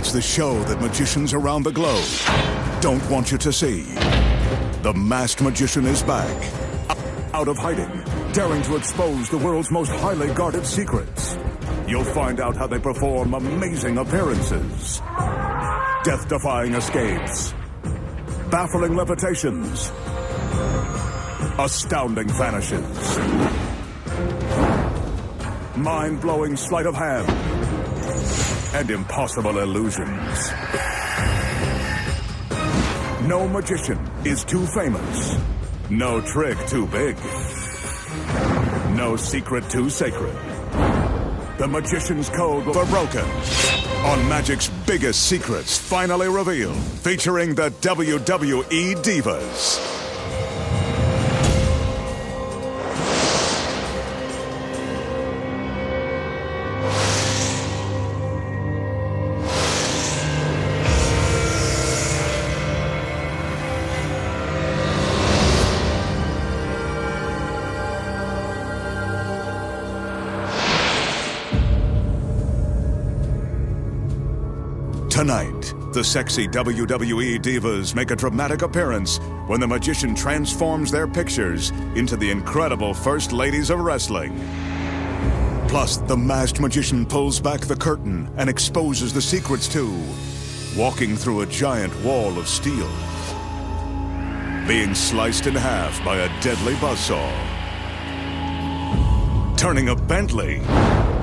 It's the show that magicians around the globe don't want you to see. The Masked Magician is back, out of hiding, daring to expose the world's most highly guarded secrets. You'll find out how they perform amazing appearances, death-defying escapes, baffling levitations, astounding vanishes, mind-blowing sleight of hand, and impossible illusions. No magician is too famous. No trick too big. No secret too sacred. The Magician's Code for Broken. On Magic's biggest secrets finally revealed, featuring the WWE Divas. Tonight, the sexy WWE Divas make a dramatic appearance when the magician transforms their pictures into the incredible First Ladies of Wrestling. Plus, the Masked Magician pulls back the curtain and exposes the secrets too, walking through a giant wall of steel, being sliced in half by a deadly buzzsaw, turning a Bentley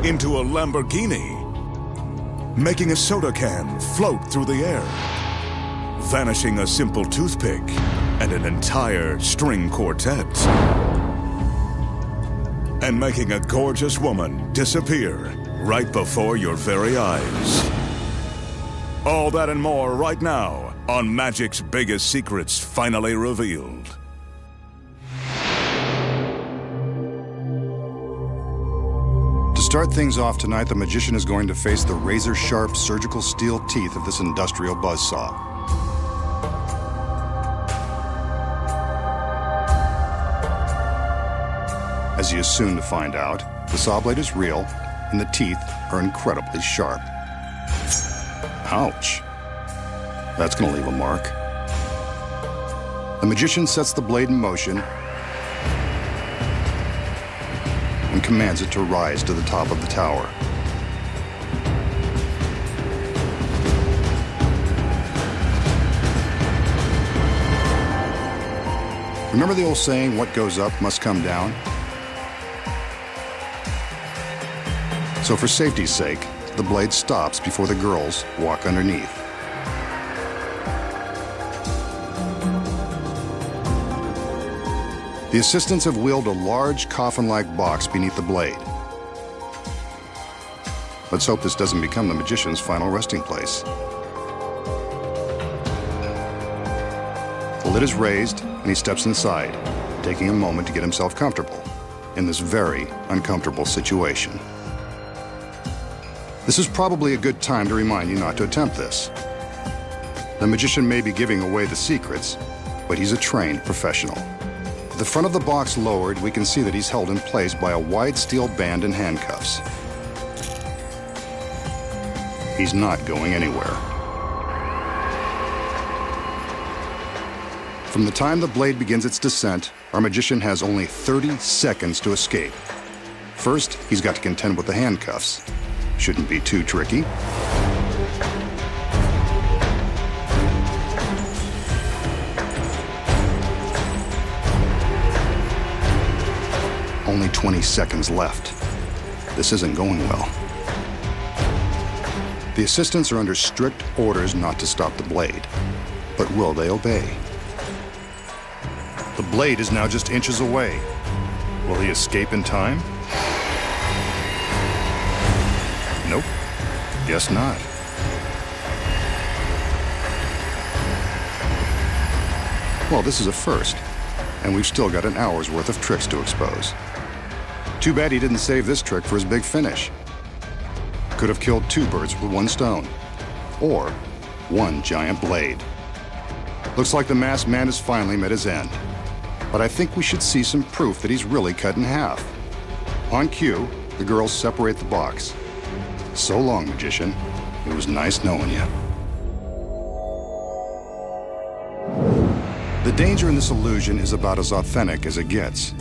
into a Lamborghini, making a soda can float through the air, vanishing a simple toothpick and an entire string quartet, and making a gorgeous woman disappear right before your very eyes. All that and more right now on Magic's Biggest Secrets finally revealed. To start things off tonight, the magician is going to face the razor-sharp surgical steel teeth of this industrial buzzsaw. As he is soon to find out, the saw blade is real and the teeth are incredibly sharp. Ouch. That's going to leave a mark. The magician sets the blade in motion and commands it to rise to the top of the tower. Remember the old saying, what goes up must come down? So for safety's sake, the blade stops before the girls walk underneath. The assistants have wheeled a large coffin-like box beneath the blade. Let's hope this doesn't become the magician's final resting place. The lid is raised, and he steps inside, taking a moment to get himself comfortable in this very uncomfortable situation. This is probably a good time to remind you not to attempt this. The magician may be giving away the secrets, but he's a trained professional. With the front of the box lowered, we can see that he's held in place by a wide steel band and handcuffs. He's not going anywhere. From the time the blade begins its descent, our magician has only 30 seconds to escape. First, he's got to contend with the handcuffs. Shouldn't be too tricky. Only 20 seconds left. This isn't going well. The assistants are under strict orders not to stop the blade. But will they obey? The blade is now just inches away. Will he escape in time? Nope. Guess not. Well, this is a first, and we've still got an hour's worth of tricks to expose. Too bad he didn't save this trick for his big finish. Could have killed two birds with one stone, or one giant blade. Looks like the masked man has finally met his end. But I think we should see some proof that he's really cut in half. On cue, the girls separate the box. So long, magician. It was nice knowing you. The danger in this illusion is about as authentic as it gets,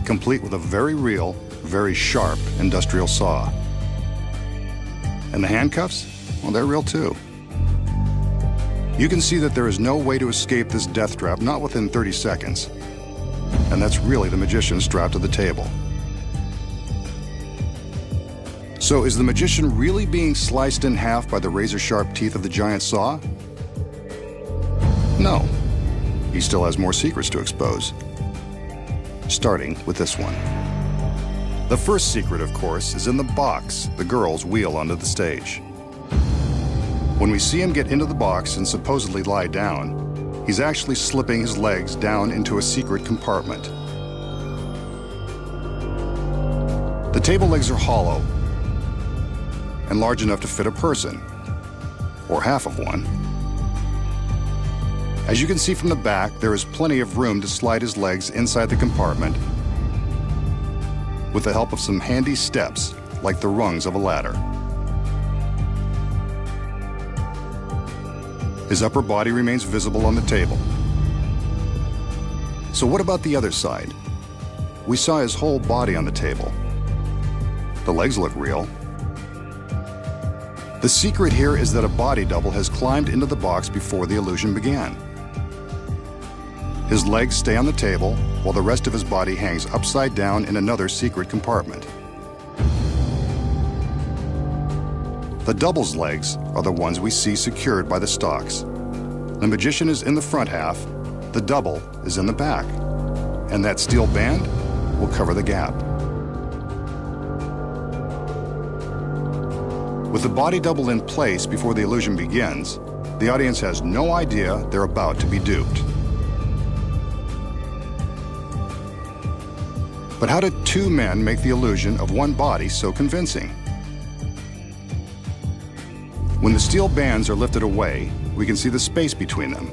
complete with a very real, very sharp industrial saw. And the handcuffs? Well, they're real too. You can see that there is no way to escape this death trap, not within 30 seconds. And that's really the magician strapped to the table. So is the magician really being sliced in half by the razor-sharp teeth of the giant saw? No. He still has more secrets to expose. Starting with this one. The first secret, of course, is in the box the girls wheel onto the stage. When we see him get into the box and supposedly lie down, he's actually slipping his legs down into a secret compartment. The table legs are hollow and large enough to fit a person, or half of one. As you can see from the back, there is plenty of room to slide his legs inside the compartment with the help of some handy steps, like the rungs of a ladder. His upper body remains visible on the table. So what about the other side? We saw his whole body on the table. The legs look real. The secret here is that a body double has climbed into the box before the illusion began. His legs stay on the table, while the rest of his body hangs upside down in another secret compartment. The double's legs are the ones we see secured by the stalks. The magician is in the front half, the double is in the back, and that steel band will cover the gap. With the body double in place before the illusion begins, the audience has no idea they're about to be duped. But how did two men make the illusion of one body so convincing? When the steel bands are lifted away, we can see the space between them.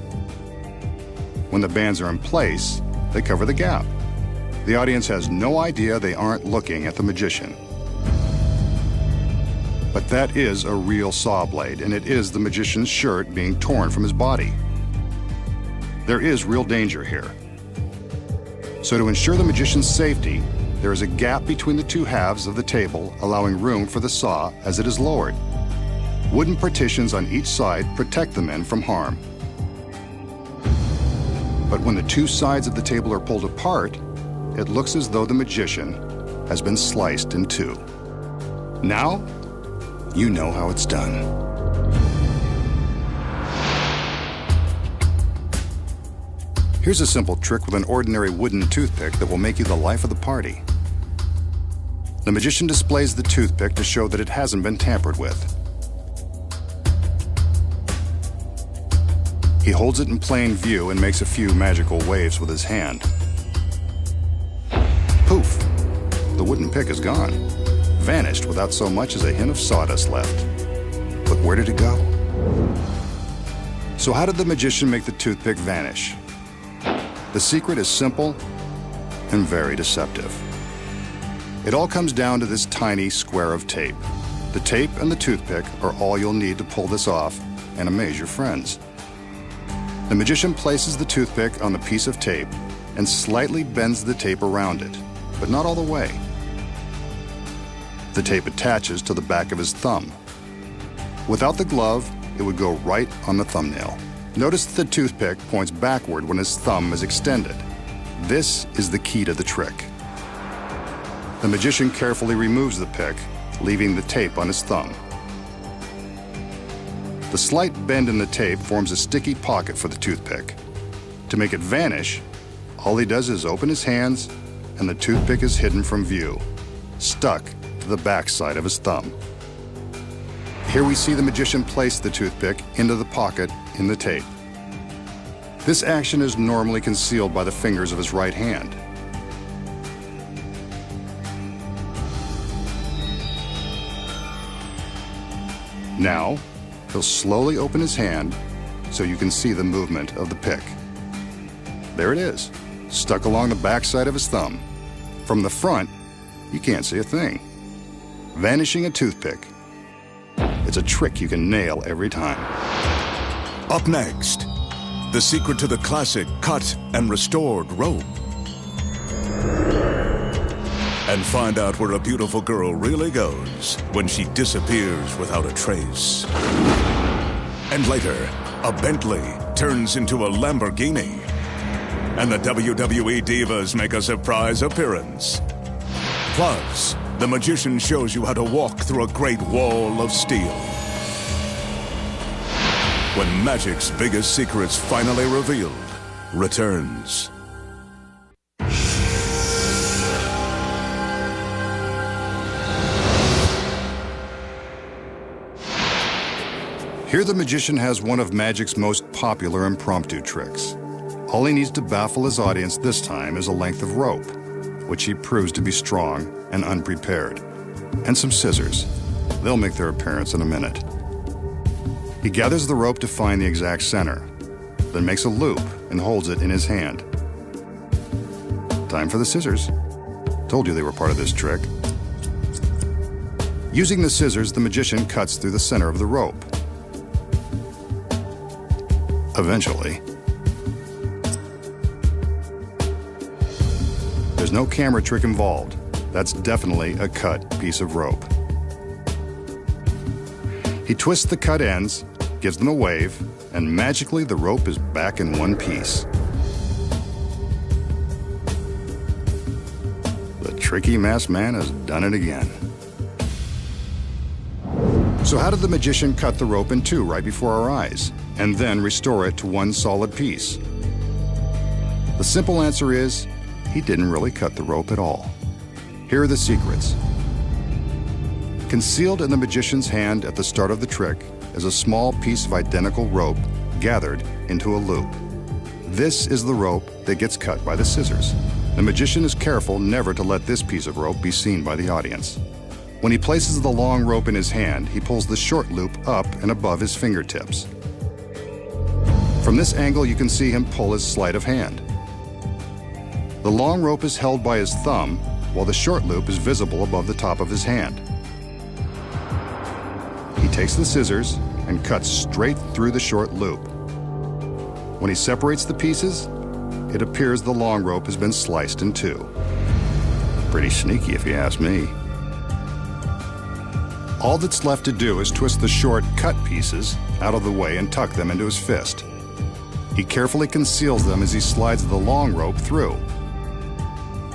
When the bands are in place, they cover the gap. The audience has no idea they aren't looking at the magician. But that is a real saw blade, and it is the magician's shirt being torn from his body. There is real danger here. So to ensure the magician's safety, there is a gap between the two halves of the table, allowing room for the saw as it is lowered. Wooden partitions on each side protect the men from harm. But when the two sides of the table are pulled apart, it looks as though the magician has been sliced in two. Now, you know how it's done. Here's a simple trick with an ordinary wooden toothpick that will make you the life of the party. The magician displays the toothpick to show that it hasn't been tampered with. He holds it in plain view and makes a few magical waves with his hand. Poof! The wooden pick is gone. Vanished without so much as a hint of sawdust left. But where did it go? So how did the magician make the toothpick vanish? The secret is simple and very deceptive. It all comes down to this tiny square of tape. The tape and the toothpick are all you'll need to pull this off and amaze your friends. The magician places the toothpick on the piece of tape and slightly bends the tape around it, but not all the way. The tape attaches to the back of his thumb. Without the glove, it would go right on the thumbnail. Notice that the toothpick points backward when his thumb is extended. This is the key to the trick. The magician carefully removes the pick, leaving the tape on his thumb. The slight bend in the tape forms a sticky pocket for the toothpick. To make it vanish, all he does is open his hands, and the toothpick is hidden from view, stuck to the back side of his thumb. Here we see the magician place the toothpick into the pocket in the tape. This action is normally concealed by the fingers of his right hand. Now, he'll slowly open his hand so you can see the movement of the pick. There it is, stuck along the backside of his thumb. From the front, you can't see a thing. Vanishing a toothpick. It's a trick you can nail every time. Up next, the secret to the classic cut and restored rope. And find out where a beautiful girl really goes when she disappears without a trace. And later, a Bentley turns into a Lamborghini. And the WWE Divas make a surprise appearance. Plus, the magician shows you how to walk through a great wall of steel. When magic's biggest secrets finally revealed returns. Here the magician has one of magic's most popular impromptu tricks. All he needs to baffle his audience this time is a length of rope, which he proves to be strong and unprepared, and some scissors. They'll make their appearance in a minute. He gathers the rope to find the exact center, then makes a loop and holds it in his hand. Time for the scissors. Told you they were part of this trick. Using the scissors, the magician cuts through the center of the rope. Eventually, there's no camera trick involved. That's definitely a cut piece of rope. He twists the cut ends, gives them a wave, and magically the rope is back in one piece. The tricky masked man has done it again. So how did the magician cut the rope in two right before our eyes, and then restore it to one solid piece? The simple answer is, he didn't really cut the rope at all. Here are the secrets. Concealed in the magician's hand at the start of the trick is a small piece of identical rope gathered into a loop. This is the rope that gets cut by the scissors. The magician is careful never to let this piece of rope be seen by the audience. When he places the long rope in his hand, he pulls the short loop up and above his fingertips. From this angle, you can see him pull his sleight of hand. The long rope is held by his thumb, while the short loop is visible above the top of his hand. He takes the scissors and cuts straight through the short loop. When he separates the pieces, it appears the long rope has been sliced in two. Pretty sneaky if you ask me. All that's left to do is twist the short cut pieces out of the way and tuck them into his fist. He carefully conceals them as he slides the long rope through,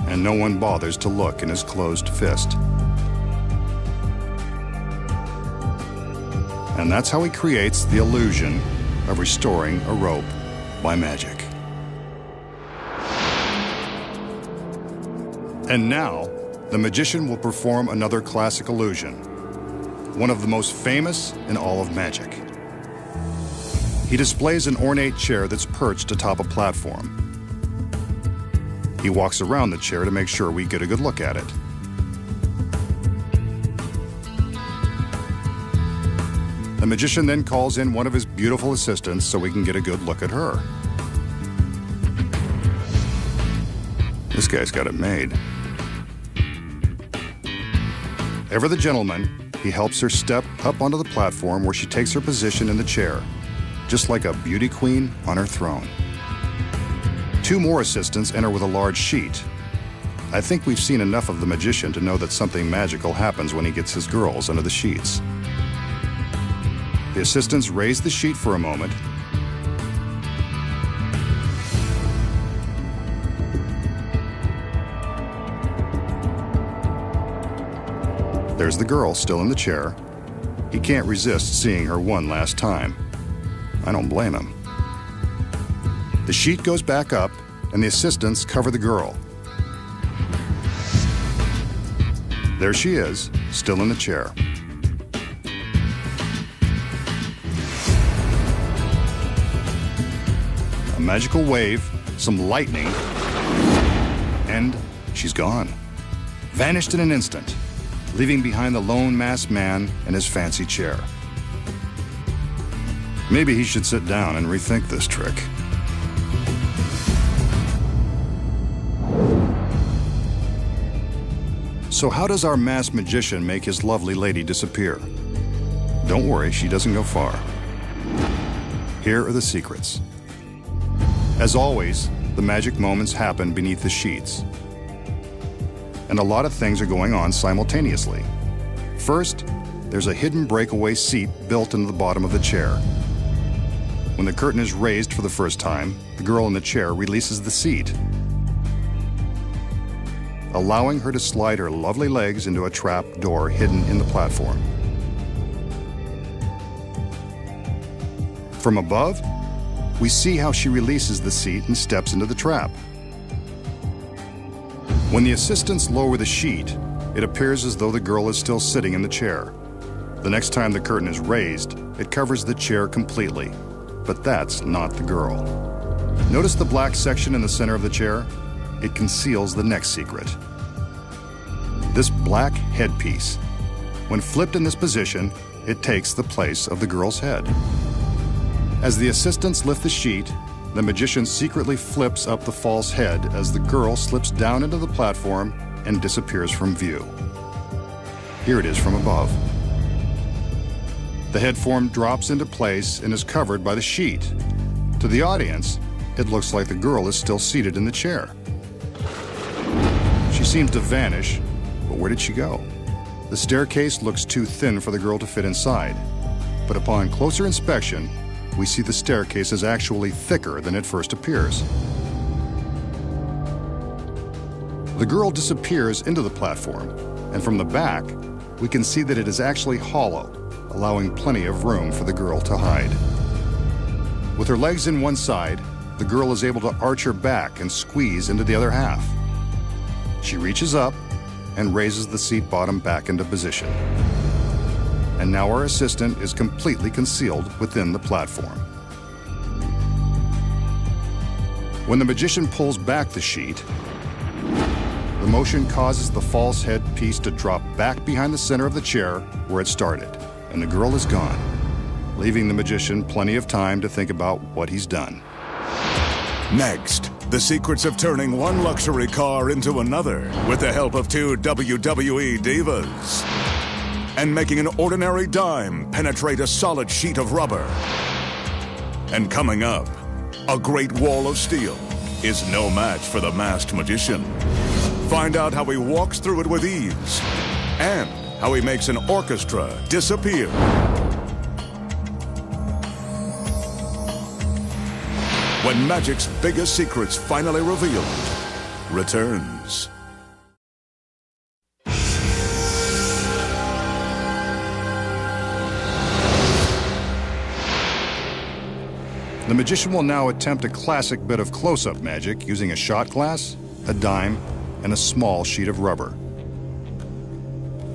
and no one bothers to look in his closed fist. And that's how he creates the illusion of restoring a rope by magic. And now, the magician will perform another classic illusion, one of the most famous in all of magic. He displays an ornate chair that's perched atop a platform. He walks around the chair to make sure we get a good look at it. The magician then calls in one of his beautiful assistants so we can get a good look at her. This guy's got it made. Ever the gentleman, he helps her step up onto the platform where she takes her position in the chair, just like a beauty queen on her throne. Two more assistants enter with a large sheet. I think we've seen enough of the magician to know that something magical happens when he gets his girls under the sheets. The assistants raise the sheet for a moment. There's the girl still in the chair. He can't resist seeing her one last time. I don't blame him. The sheet goes back up, and the assistants cover the girl. There she is, still in the chair. A magical wave, some lightning, and she's gone. Vanished in an instant, leaving behind the lone masked man and his fancy chair. Maybe he should sit down and rethink this trick. So how does our masked magician make his lovely lady disappear? Don't worry, she doesn't go far. Here are the secrets. As always, the magic moments happen beneath the sheets. And a lot of things are going on simultaneously. First, there's a hidden breakaway seat built into the bottom of the chair. When the curtain is raised for the first time, the girl in the chair releases the seat, allowing her to slide her lovely legs into a trap door hidden in the platform. From above, we see how she releases the seat and steps into the trap. When the assistants lower the sheet, it appears as though the girl is still sitting in the chair. The next time the curtain is raised, it covers the chair completely. But that's not the girl. Notice the black section in the center of the chair? It conceals the next secret. This black headpiece. When flipped in this position, it takes the place of the girl's head. As the assistants lift the sheet, the magician secretly flips up the false head as the girl slips down into the platform and disappears from view. Here it is from above. The head form drops into place and is covered by the sheet. To the audience, it looks like the girl is still seated in the chair. She seems to vanish, but where did she go? The staircase looks too thin for the girl to fit inside, but upon closer inspection, we see the staircase is actually thicker than it first appears. The girl disappears into the platform, and from the back, we can see that it is actually hollow, allowing plenty of room for the girl to hide. With her legs in one side, the girl is able to arch her back and squeeze into the other half. She reaches up and raises the seat bottom back into position. And now our assistant is completely concealed within the platform. When the magician pulls back the sheet, the motion causes the false head piece to drop back behind the center of the chair where it started, and the girl is gone, leaving the magician plenty of time to think about what he's done. Next, the secrets of turning one luxury car into another with the help of two WWE divas. And making an ordinary dime penetrate a solid sheet of rubber. And coming up, a great wall of steel is no match for the masked magician. Find out how he walks through it with ease and how he makes an orchestra disappear. When magic's biggest secrets finally revealed, returns. The magician will now attempt a classic bit of close-up magic using a shot glass, a dime, and a small sheet of rubber.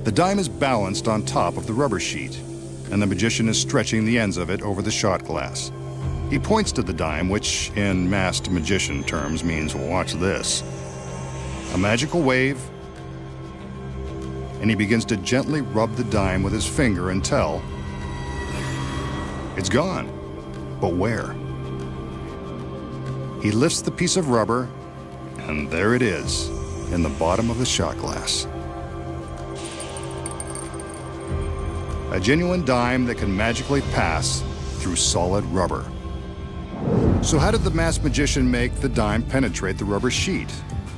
The dime is balanced on top of the rubber sheet, and the magician is stretching the ends of it over the shot glass. He points to the dime, which in masked magician terms means, watch this. A magical wave, and he begins to gently rub the dime with his finger until it's gone. But where? He lifts the piece of rubber, and there it is, in the bottom of the shot glass. A genuine dime that can magically pass through solid rubber. So how did the masked magician make the dime penetrate the rubber sheet?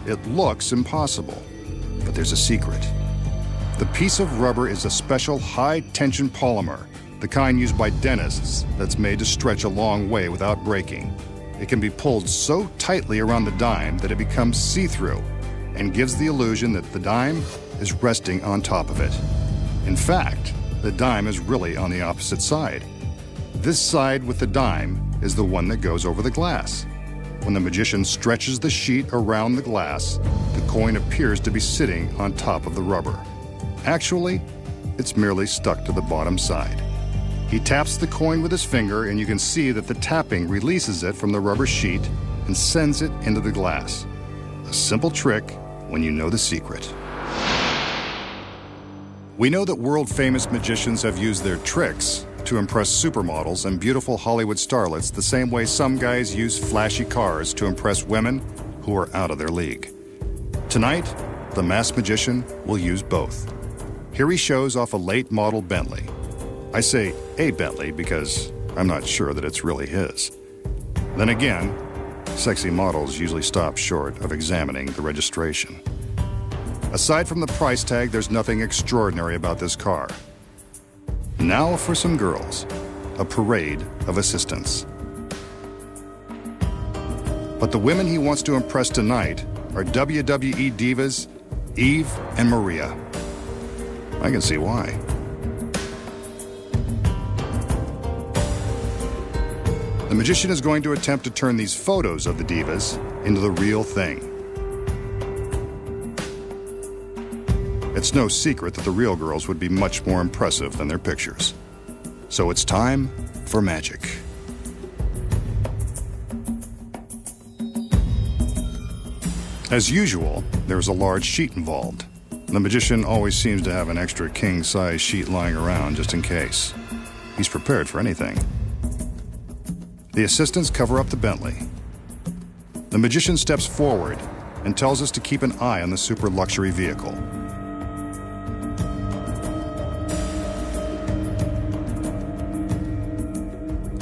It looks impossible, but there's a secret. The piece of rubber is a special high-tension polymer, the kind used by dentists that's made to stretch a long way without breaking. It can be pulled so tightly around the dime that it becomes see-through and gives the illusion that the dime is resting on top of it. In fact, the dime is really on the opposite side. This side with the dime is the one that goes over the glass. When the magician stretches the sheet around the glass, the coin appears to be sitting on top of the rubber. Actually, it's merely stuck to the bottom side. He taps the coin with his finger, and you can see that the tapping releases it from the rubber sheet and sends it into the glass. A simple trick when you know the secret. We know that world-famous magicians have used their tricks to impress supermodels and beautiful Hollywood starlets the same way some guys use flashy cars to impress women who are out of their league. Tonight, the masked magician will use both. Here he shows off a late model Bentley. I say a Bentley because I'm not sure that it's really his. Then again, sexy models usually stop short of examining the registration. Aside from the price tag, there's nothing extraordinary about this car. Now for some girls, a parade of assistants. But the women he wants to impress tonight are WWE divas Eve and Maria. I can see why. The magician is going to attempt to turn these photos of the divas into the real thing. It's no secret that the real girls would be much more impressive than their pictures. So it's time for magic. As usual, there's a large sheet involved. The magician always seems to have an extra king-size sheet lying around just in case. He's prepared for anything. The assistants cover up the Bentley. The magician steps forward and tells us to keep an eye on the super luxury vehicle.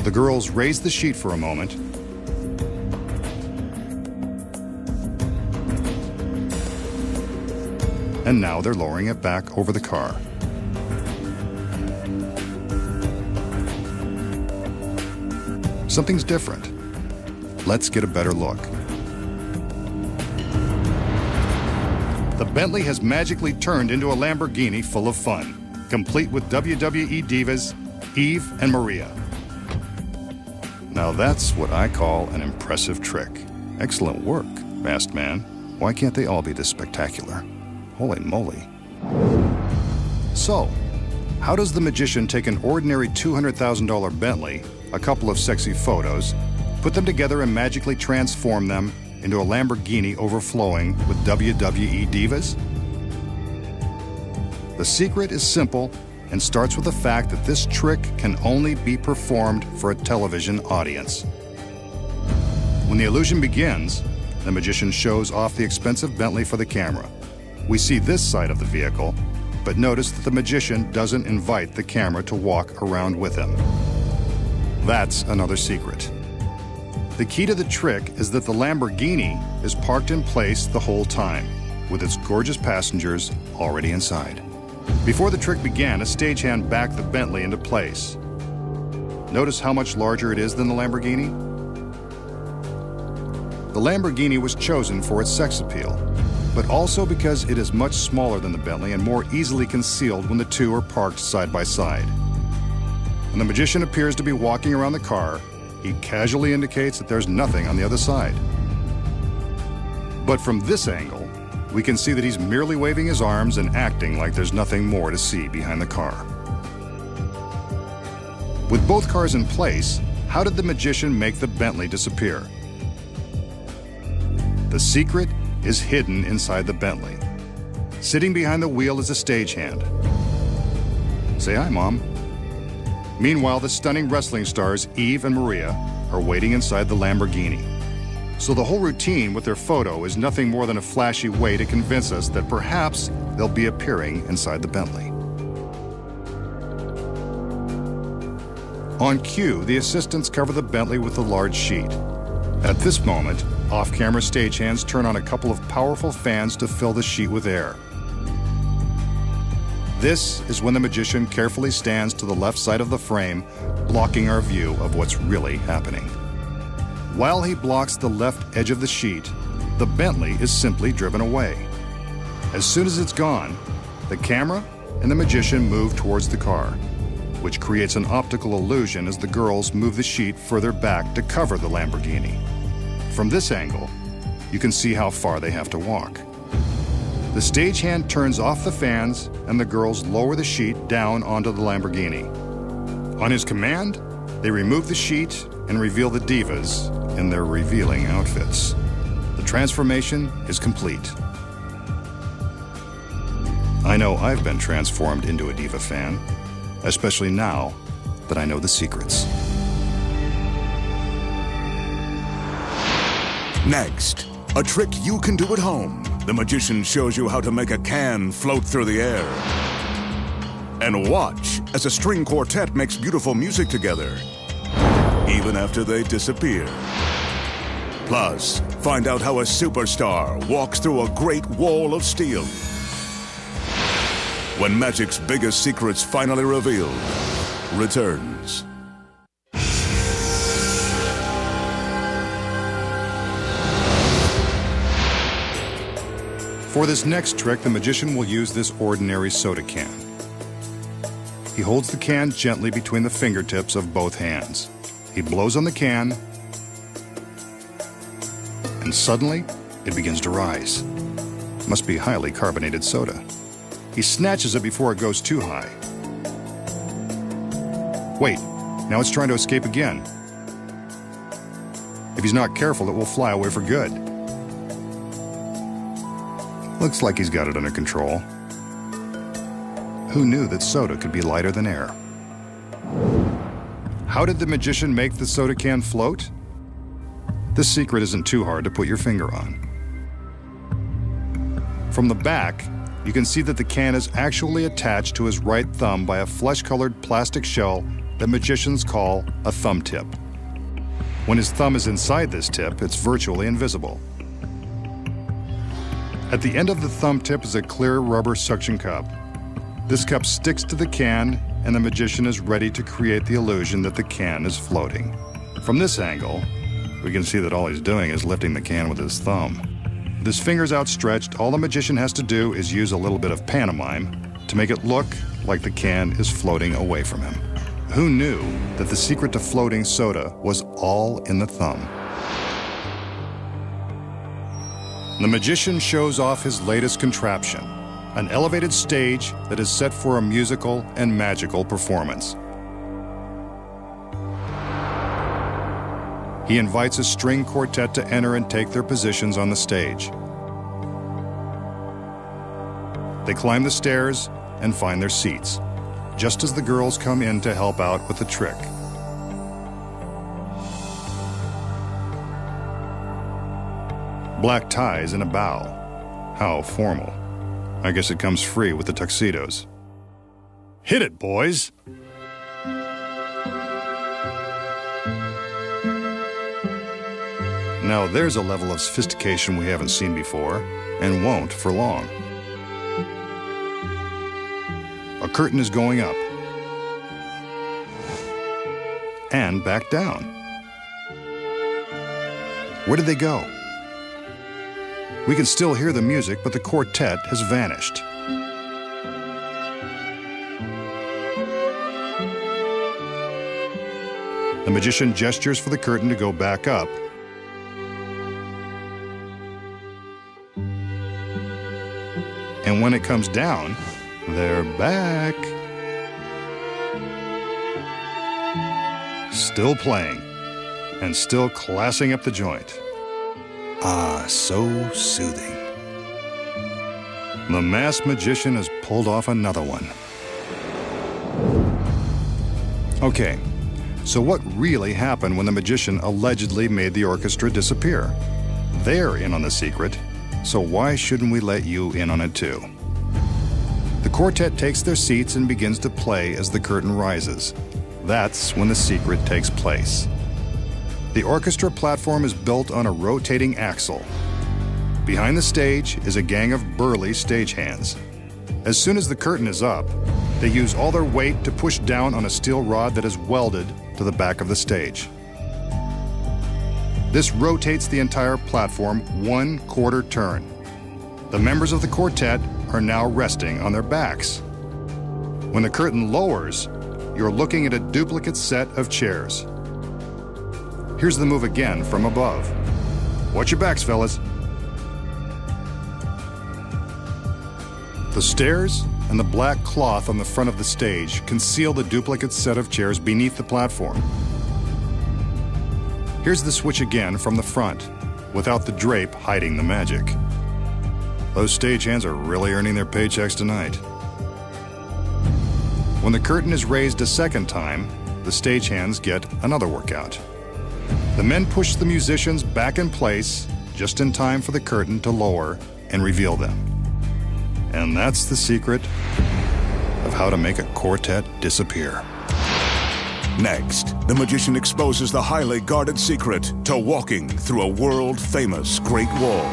The girls raise the sheet for a moment and now they're lowering it back over the car. Something's different. Let's get a better look. The Bentley has magically turned into a Lamborghini full of fun, complete with WWE divas Eve and Maria. Now that's what I call an impressive trick. Excellent work, masked man. Why can't they all be this spectacular? Holy moly. So, how does the magician take an ordinary $200,000 Bentley, a couple of sexy photos, put them together and magically transform them into a Lamborghini overflowing with WWE divas? The secret is simple and starts with the fact that this trick can only be performed for a television audience. When the illusion begins, the magician shows off the expensive Bentley for the camera. We see this side of the vehicle, but notice that the magician doesn't invite the camera to walk around with him. That's another secret. The key to the trick is that the Lamborghini is parked in place the whole time, with its gorgeous passengers already inside. Before the trick began, a stagehand backed the Bentley into place. Notice how much larger it is than the Lamborghini? The Lamborghini was chosen for its sex appeal, but also because it is much smaller than the Bentley and more easily concealed when the two are parked side by side. When the magician appears to be walking around the car, he casually indicates that there's nothing on the other side. But from this angle, we can see that he's merely waving his arms and acting like there's nothing more to see behind the car. With both cars in place, how did the magician make the Bentley disappear? The secret is hidden inside the Bentley. Sitting behind the wheel is a stagehand. Say hi, Mom. Meanwhile, the stunning wrestling stars Eve and Maria are waiting inside the Lamborghini. So the whole routine with their photo is nothing more than a flashy way to convince us that perhaps they'll be appearing inside the Bentley. On cue, the assistants cover the Bentley with a large sheet. At this moment, off-camera stagehands turn on a couple of powerful fans to fill the sheet with air. This is when the magician carefully stands to the left side of the frame, blocking our view of what's really happening. While he blocks the left edge of the sheet, the Bentley is simply driven away. As soon as it's gone, the camera and the magician move towards the car, which creates an optical illusion as the girls move the sheet further back to cover the Lamborghini. From this angle, you can see how far they have to walk. The stagehand turns off the fans and the girls lower the sheet down onto the Lamborghini. On his command, they remove the sheet and reveal the divas in their revealing outfits. The transformation is complete. I know I've been transformed into a diva fan, especially now that I know the secrets. Next, a trick you can do at home. The magician shows you how to make a can float through the air. And watch as a string quartet makes beautiful music together, even after they disappear. Plus, find out how a superstar walks through a great wall of steel. When magic's biggest secrets finally revealed returns. For this next trick, the magician will use this ordinary soda can. He holds the can gently between the fingertips of both hands. He blows on the can, and suddenly, it begins to rise. Must be highly carbonated soda. He snatches it before it goes too high. Wait, now it's trying to escape again. If he's not careful, it will fly away for good. Looks like he's got it under control. Who knew that soda could be lighter than air? How did the magician make the soda can float? This secret isn't too hard to put your finger on. From the back, you can see that the can is actually attached to his right thumb by a flesh-colored plastic shell that magicians call a thumb tip. When his thumb is inside this tip, it's virtually invisible. At the end of the thumb tip is a clear rubber suction cup. This cup sticks to the can, and the magician is ready to create the illusion that the can is floating. From this angle, we can see that all he's doing is lifting the can with his thumb. With his fingers outstretched, all the magician has to do is use a little bit of pantomime to make it look like the can is floating away from him. Who knew that the secret to floating soda was all in the thumb? The magician shows off his latest contraption, an elevated stage that is set for a musical and magical performance. He invites a string quartet to enter and take their positions on the stage. They climb the stairs and find their seats, just as the girls come in to help out with the trick. Black ties and a bow. How formal. I guess it comes free with the tuxedos. Hit it, boys! Now there's a level of sophistication we haven't seen before, and won't for long. A curtain is going up. And back down. Where did they go? We can still hear the music, but the quartet has vanished. The magician gestures for the curtain to go back up. And when it comes down, they're back. Still playing, and still classing up the joint. Ah, so soothing. The masked magician has pulled off another one. Okay, so what really happened when the magician allegedly made the orchestra disappear? They're in on the secret, so why shouldn't we let you in on it too? The quartet takes their seats and begins to play as the curtain rises. That's when the secret takes place. The orchestra platform is built on a rotating axle. Behind the stage is a gang of burly stagehands. As soon as the curtain is up, they use all their weight to push down on a steel rod that is welded to the back of the stage. This rotates the entire platform 1/4 turn. The members of the quartet are now resting on their backs. When the curtain lowers, you're looking at a duplicate set of chairs. Here's the move again from above. Watch your backs, fellas. The stairs and the black cloth on the front of the stage conceal the duplicate set of chairs beneath the platform. Here's the switch again from the front, without the drape hiding the magic. Those stagehands are really earning their paychecks tonight. When the curtain is raised a second time, the stagehands get another workout. The men push the musicians back in place just in time for the curtain to lower and reveal them. And that's the secret of of how to make a quartet disappear. Next, the magician exposes the highly guarded secret to walking through a world-famous Great Wall.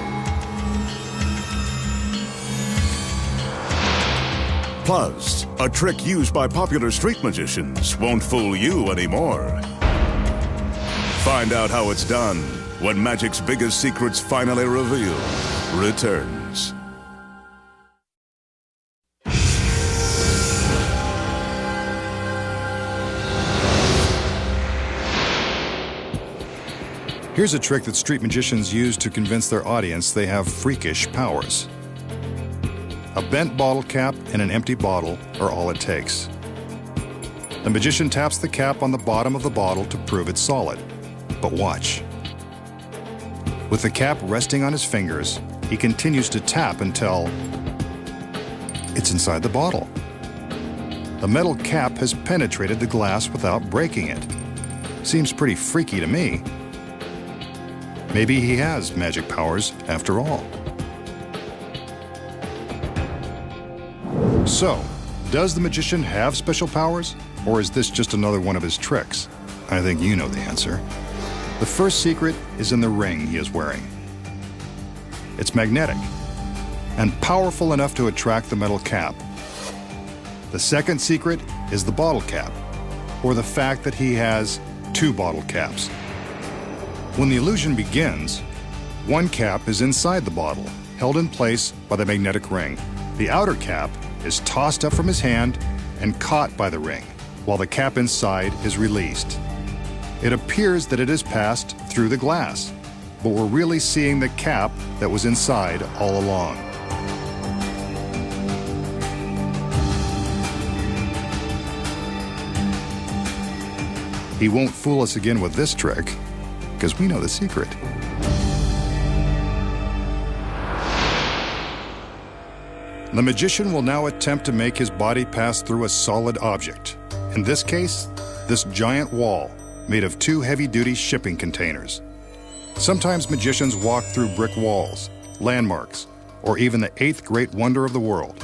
Plus, a trick used by popular street magicians won't fool you anymore. Find out how it's done when magic's biggest secrets finally revealed returns. Here's a trick that street magicians use to convince their audience they have freakish powers. A bent bottle cap and an empty bottle are all it takes. The magician taps the cap on the bottom of the bottle to prove it's solid. But watch. With the cap resting on his fingers, he continues to tap until it's inside the bottle. The metal cap has penetrated the glass without breaking it. Seems pretty freaky to me. Maybe he has magic powers after all. So, does the magician have special powers? Or is this just another one of his tricks? I think you know the answer. The first secret is in the ring he is wearing. It's magnetic and powerful enough to attract the metal cap. The second secret is the bottle cap, or the fact that he has two bottle caps. When the illusion begins, one cap is inside the bottle, held in place by the magnetic ring. The outer cap is tossed up from his hand and caught by the ring, while the cap inside is released. It appears that it has passed through the glass, but we're really seeing the cap that was inside all along. He won't fool us again with this trick, because we know the secret. The magician will now attempt to make his body pass through a solid object. In this case, this giant wall made of two heavy-duty shipping containers. Sometimes magicians walk through brick walls, landmarks, or even the eighth great wonder of the world.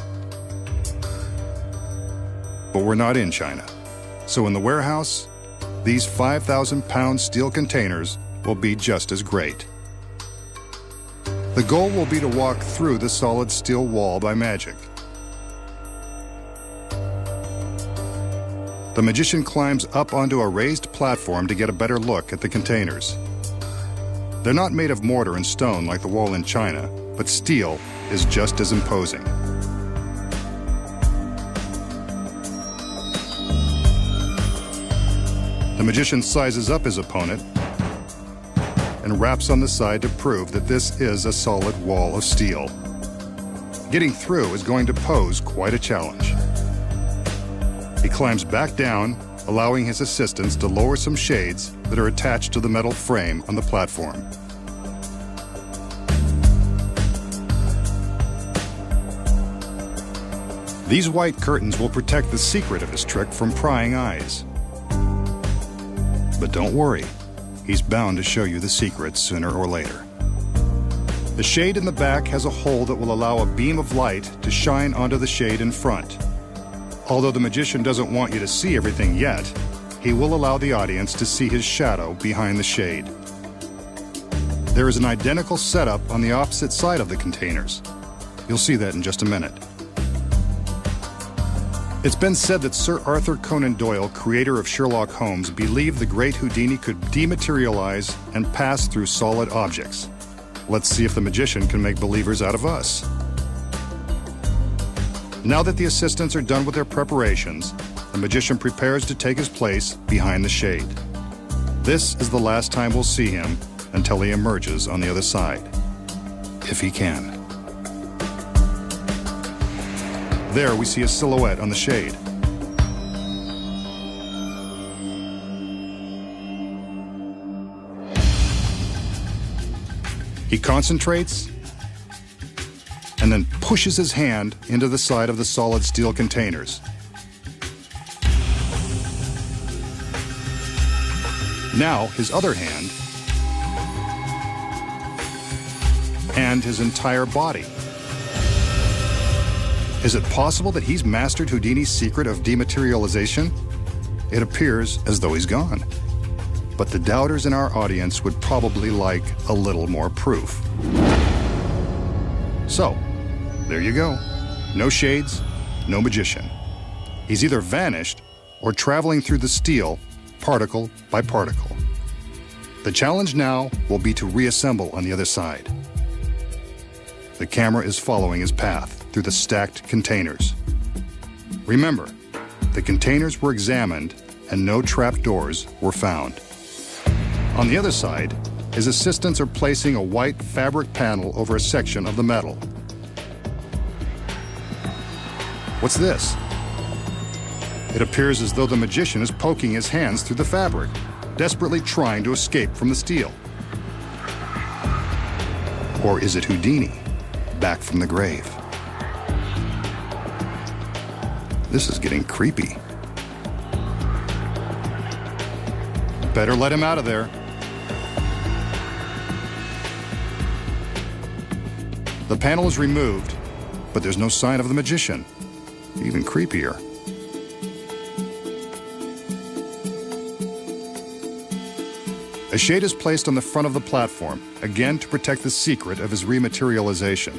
But we're not in China. So in the warehouse, these 5,000-pound steel containers will be just as great. The goal will be to walk through the solid steel wall by magic. The magician climbs up onto a raised platform to get a better look at the containers. They're not made of mortar and stone like the wall in China, but steel is just as imposing. The magician sizes up his opponent and raps on the side to prove that this is a solid wall of steel. Getting through is going to pose quite a challenge. He climbs back down, allowing his assistants to lower some shades that are attached to the metal frame on the platform. These white curtains will protect the secret of his trick from prying eyes. But don't worry, he's bound to show you the secret sooner or later. The shade in the back has a hole that will allow a beam of light to shine onto the shade in front. Although the magician doesn't want you to see everything yet, he will allow the audience to see his shadow behind the shade. There is an identical setup on the opposite side of the containers. You'll see that in just a minute. It's been said that Sir Arthur Conan Doyle, creator of Sherlock Holmes, believed the great Houdini could dematerialize and pass through solid objects. Let's see if the magician can make believers out of us. Now that the assistants are done with their preparations, the magician prepares to take his place behind the shade. This is the last time we'll see him until he emerges on the other side, if he can. There we see a silhouette on the shade. He concentrates and then pushes his hand into the side of the solid steel containers. Now his other hand and his entire body. Is it possible that he's mastered Houdini's secret of dematerialization? It appears as though he's gone. But the doubters in our audience would probably like a little more proof. So, there you go. No shades, no magician. He's either vanished or traveling through the steel, particle by particle. The challenge now will be to reassemble on the other side. The camera is following his path through the stacked containers. Remember, the containers were examined and no trap doors were found. On the other side, his assistants are placing a white fabric panel over a section of the metal. What's this? It appears as though the magician is poking his hands through the fabric, desperately trying to escape from the steel. Or is it Houdini, back from the grave? This is getting creepy. Better let him out of there. The panel is removed, but there's no sign of the magician. Even creepier. A shade is placed on the front of the platform, again to protect the secret of his rematerialization.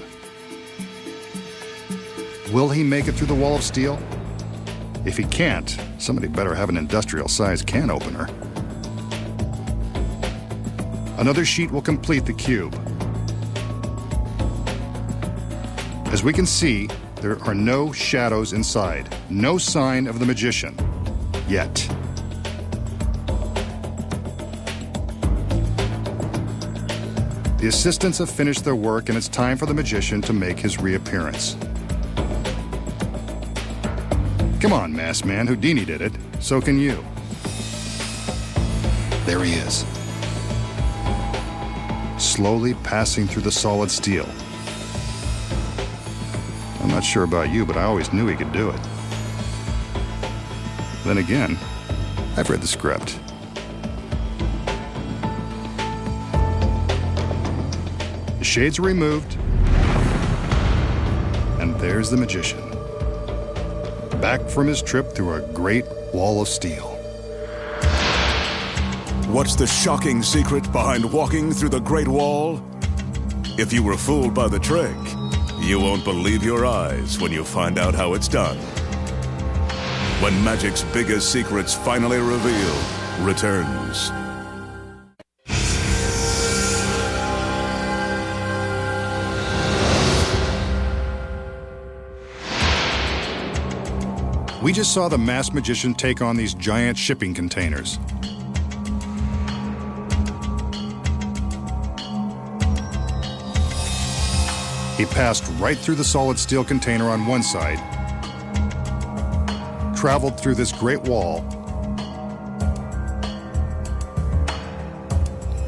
Will he make it through the wall of steel? If he can't, somebody better have an industrial-sized can opener. Another sheet will complete the cube. As we can see, there are no shadows inside, no sign of the magician, yet. The assistants have finished their work and it's time for the magician to make his reappearance. Come on, masked man, Houdini did it, so can you. There he is. Slowly passing through the solid steel. I'm not sure about you, but I always knew he could do it. Then again, I've read the script. The shades are removed, and there's the magician, back from his trip through a great wall of steel. What's the shocking secret behind walking through the Great Wall? If you were fooled by the trick, you won't believe your eyes when you find out how it's done. When magic's biggest secrets finally revealed returns. We just saw the masked magician take on these giant shipping containers. He passed right through the solid steel container on one side, traveled through this great wall,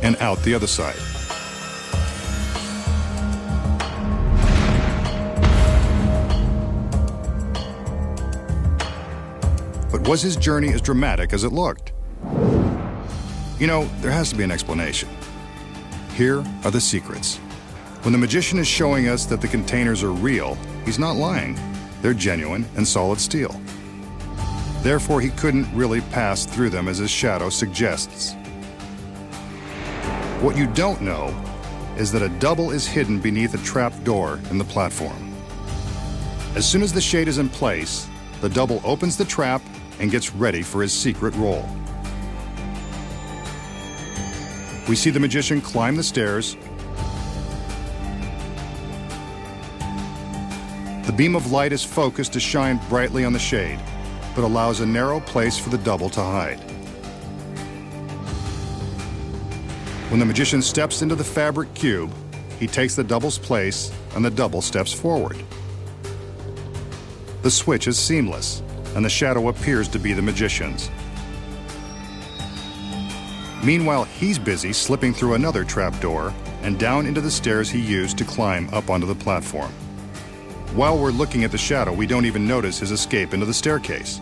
and out the other side. But was his journey as dramatic as it looked? You know, there has to be an explanation. Here are the secrets. When the magician is showing us that the containers are real, he's not lying. They're genuine and solid steel. Therefore, he couldn't really pass through them as his shadow suggests. What you don't know is that a double is hidden beneath a trap door in the platform. As soon as the shade is in place, the double opens the trap and gets ready for his secret role. We see the magician climb the stairs. The beam of light is focused to shine brightly on the shade, but allows a narrow place for the double to hide. When the magician steps into the fabric cube, he takes the double's place and the double steps forward. The switch is seamless, and the shadow appears to be the magician's. Meanwhile, he's busy slipping through another trapdoor and down into the stairs he used to climb up onto the platform. While we're looking at the shadow, we don't even notice his escape into the staircase.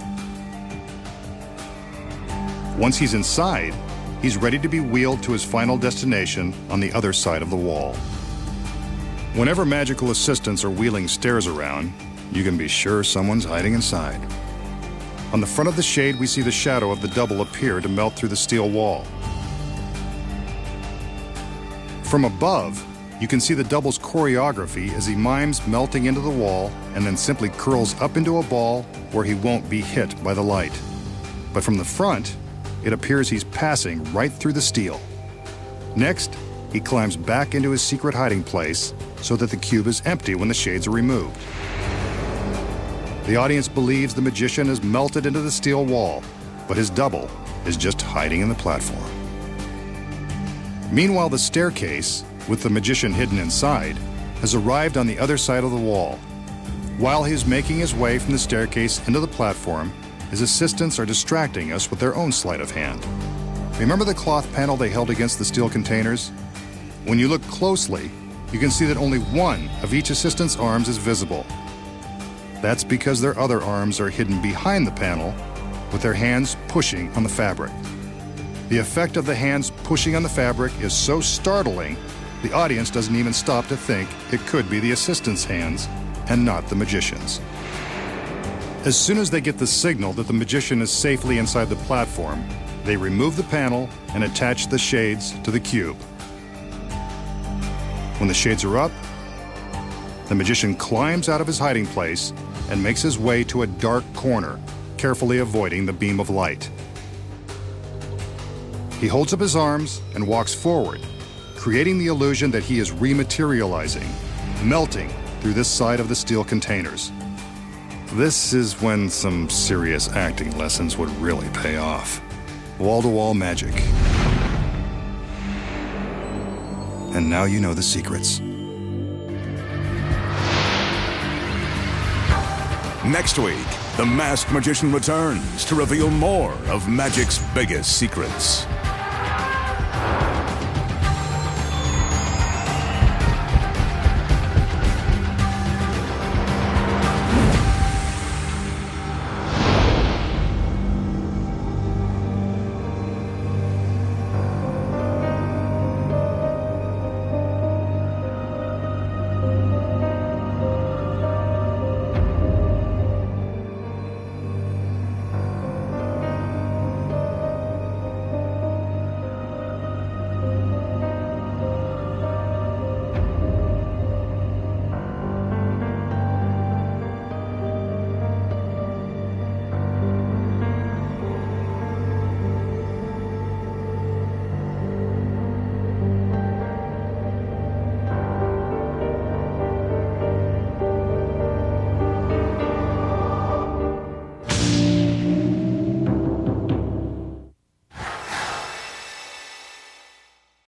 Once he's inside, he's ready to be wheeled to his final destination on the other side of the wall. Whenever magical assistants are wheeling stairs around, you can be sure someone's hiding inside. On the front of the shade, we see the shadow of the double appear to melt through the steel wall. From above, you can see the double's choreography as he mimes melting into the wall and then simply curls up into a ball where he won't be hit by the light. But from the front, it appears he's passing right through the steel. Next, he climbs back into his secret hiding place so that the cube is empty when the shades are removed. The audience believes the magician has melted into the steel wall, but his double is just hiding in the platform. Meanwhile, the staircase, with the magician hidden inside, has arrived on the other side of the wall. While he is making his way from the staircase into the platform, his assistants are distracting us with their own sleight of hand. Remember the cloth panel they held against the steel containers? When you look closely, you can see that only one of each assistant's arms is visible. That's because their other arms are hidden behind the panel, with their hands pushing on the fabric. The effect of the hands pushing on the fabric is so startling, the audience doesn't even stop to think it could be the assistant's hands and not the magician's. As soon as they get the signal that the magician is safely inside the platform, they remove the panel and attach the shades to the cube. When the shades are up, the magician climbs out of his hiding place and makes his way to a dark corner, carefully avoiding the beam of light. He holds up his arms and walks forward, creating the illusion that he is rematerializing, melting through this side of the steel containers. This is when some serious acting lessons would really pay off. Wall-to-wall magic. And now you know the secrets. Next week, the masked magician returns to reveal more of magic's biggest secrets.